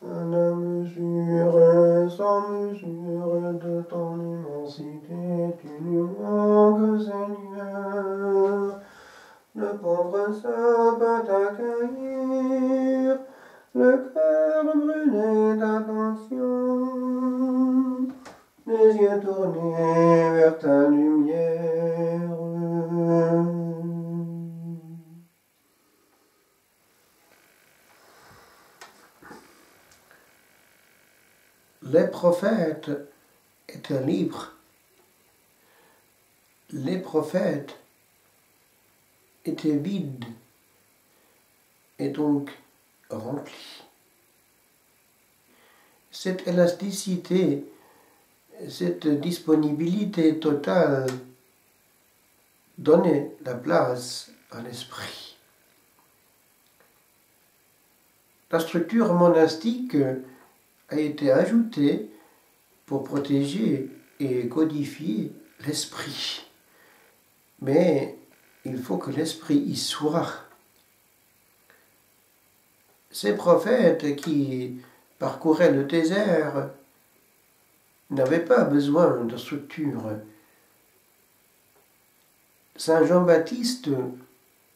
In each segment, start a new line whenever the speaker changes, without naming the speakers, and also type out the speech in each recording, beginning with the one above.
La mesure sans mesure de ton immensité, tu nous manques, Seigneur. Le pauvre saint peut t'accueillir, le cœur brûlé d'attention, les yeux tournés vers ta lumière. Les prophètes étaient libres. Les prophètes étaient vides et donc remplis. Cette élasticité, cette disponibilité totale donnait la place à l'esprit. La structure monastique a été ajoutée pour protéger et codifier l'esprit. Mais il faut que l'esprit y soit. Ces prophètes qui parcouraient le désert n'avaient pas besoin de structure. Saint Jean-Baptiste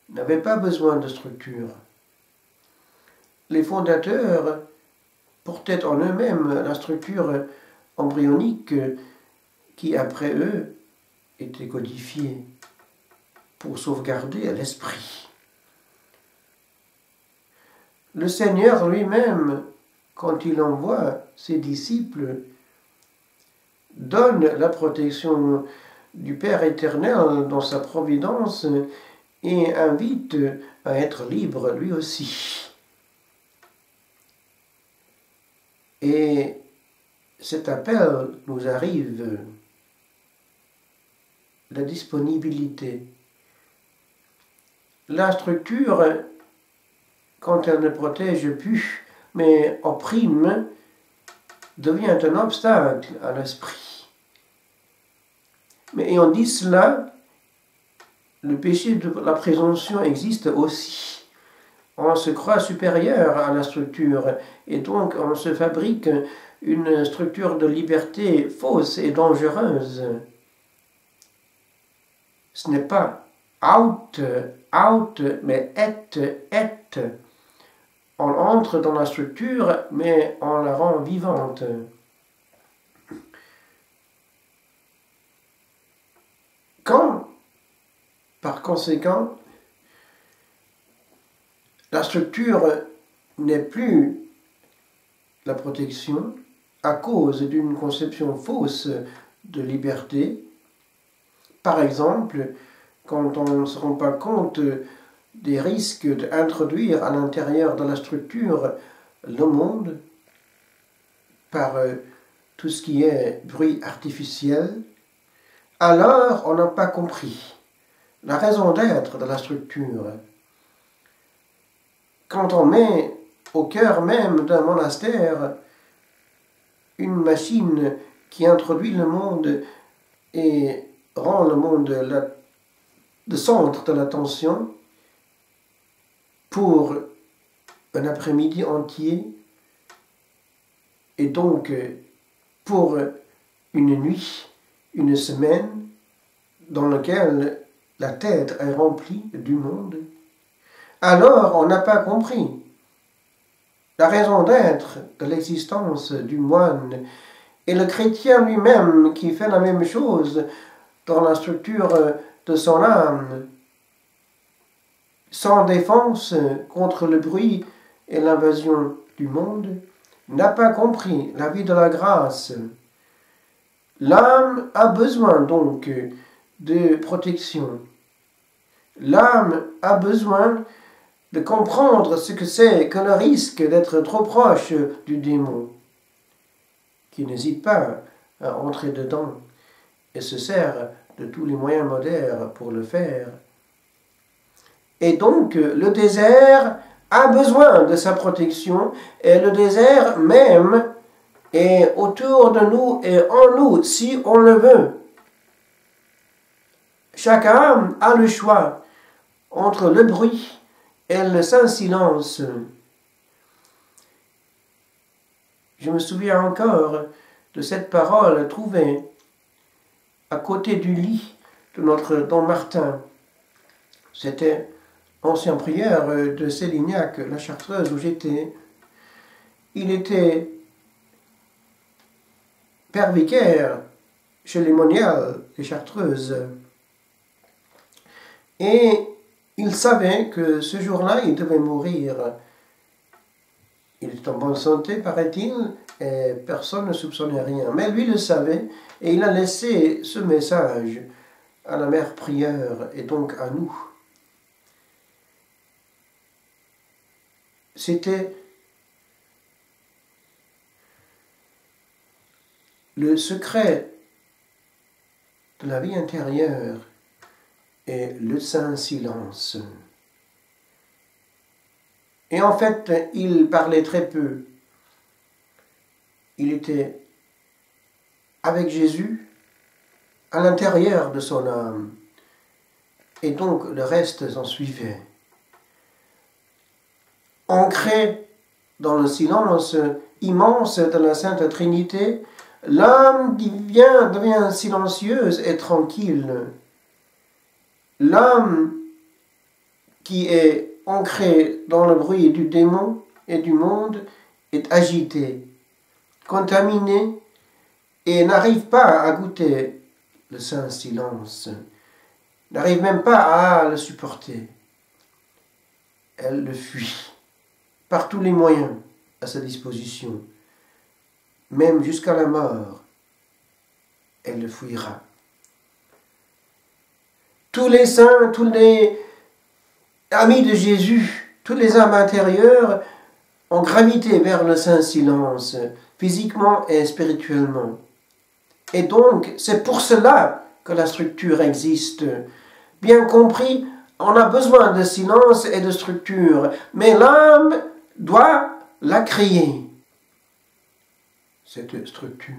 n'avait pas besoin de structure. Les fondateurs portaient en eux-mêmes la structure embryonique qui, après eux, était codifiée pour sauvegarder l'esprit. Le Seigneur lui-même, quand il envoie ses disciples, donne la protection du Père éternel dans sa providence et invite à être libre lui aussi. Et cet appel nous arrive, la disponibilité. La structure, quand elle ne protège plus, mais opprime, devient un obstacle à l'esprit. Mais ayant dit cela, le péché de la présomption existe aussi. On se croit supérieur à la structure et donc on se fabrique une structure de liberté fausse et dangereuse. Ce n'est pas out, mais et. On entre dans la structure, mais on la rend vivante. Quand, par conséquent, la structure n'est plus la protection à cause d'une conception fausse de liberté, par exemple, quand on ne se rend pas compte des risques d'introduire à l'intérieur de la structure le monde par tout ce qui est bruit artificiel, alors on n'a pas compris la raison d'être de la structure. Quand on met au cœur même d'un monastère une machine qui introduit le monde et rend le monde le centre de l'attention pour un après-midi entier et donc pour une nuit, une semaine dans laquelle la tête est remplie du monde, alors on n'a pas compris la raison d'être de l'existence du moine. Et le chrétien lui-même qui fait la même chose dans la structure de son âme, sans défense contre le bruit et l'invasion du monde, n'a pas compris la vie de la grâce. L'âme a besoin donc de protection. L'âme a besoin de comprendre ce que c'est que le risque d'être trop proche du démon, qui n'hésite pas à entrer dedans et se sert de tous les moyens modernes pour le faire. Et donc, le désert a besoin de sa protection, et le désert même est autour de nous et en nous, si on le veut. Chaque âme a le choix entre le bruit et le saint silence. Je me souviens encore de cette parole trouvée à côté du lit de notre Don Martin. C'était ancienne prière de Célignac, la Chartreuse, où j'étais. Il était père vicaire chez les Moniales, les Chartreuses. Et il savait que ce jour-là, il devait mourir. Il était en bonne santé, paraît-il, et personne ne soupçonnait rien. Mais lui le savait, et il a laissé ce message à la mère prieure, et donc à nous. C'était le secret de la vie intérieure et le saint silence. Et en fait, il parlait très peu. Il était avec Jésus à l'intérieur de son âme. Et donc le reste s'en suivait. Ancré dans le silence immense de la Sainte Trinité, l'âme devient silencieuse et tranquille. L'âme qui est ancrée dans le bruit du démon et du monde est agitée, contaminée et n'arrive pas à goûter le saint silence, n'arrive même pas à le supporter. Elle le fuit par tous les moyens à sa disposition, même jusqu'à la mort, elle le fuira. Tous les saints, tous les amis de Jésus, toutes les âmes intérieures ont gravité vers le saint silence, physiquement et spirituellement. Et donc, c'est pour cela que la structure existe. Bien compris, on a besoin de silence et de structure, mais l'âme doit la créer, cette structure.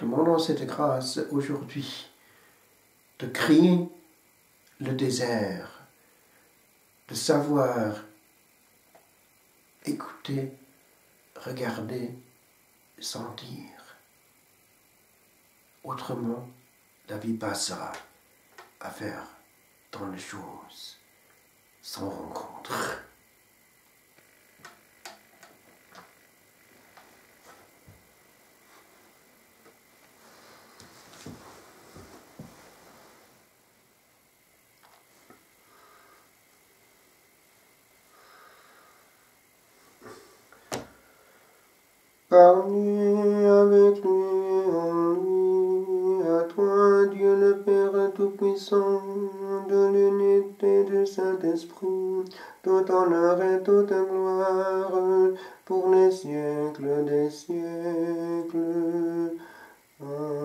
Demandons cette grâce aujourd'hui de créer le désert, de savoir écouter, regarder, sentir. Autrement, la vie passera à faire tant de choses sans rencontre.
Parlez avec lui en lui, à toi Dieu le Père Tout-Puissant, de l'unité du Saint-Esprit, tout honneur et toute gloire, pour les siècles des siècles. Amen.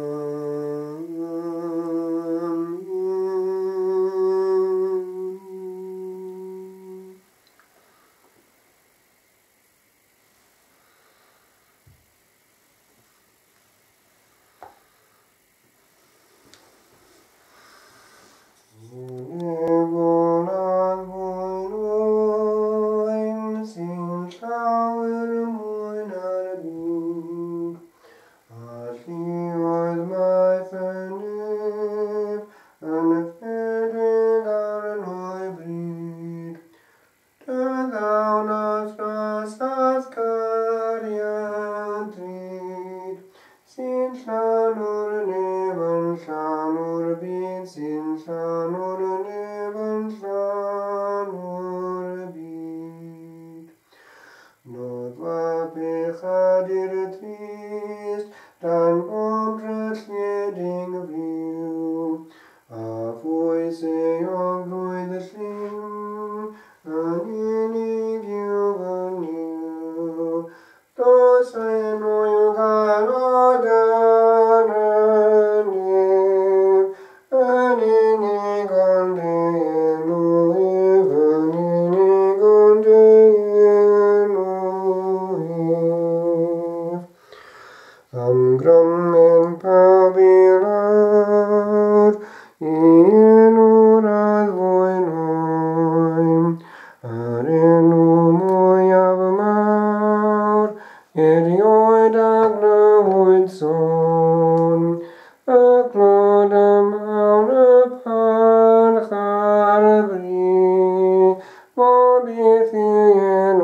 Arenum, Sion, Claude Maune Pan Charbri, Mobithien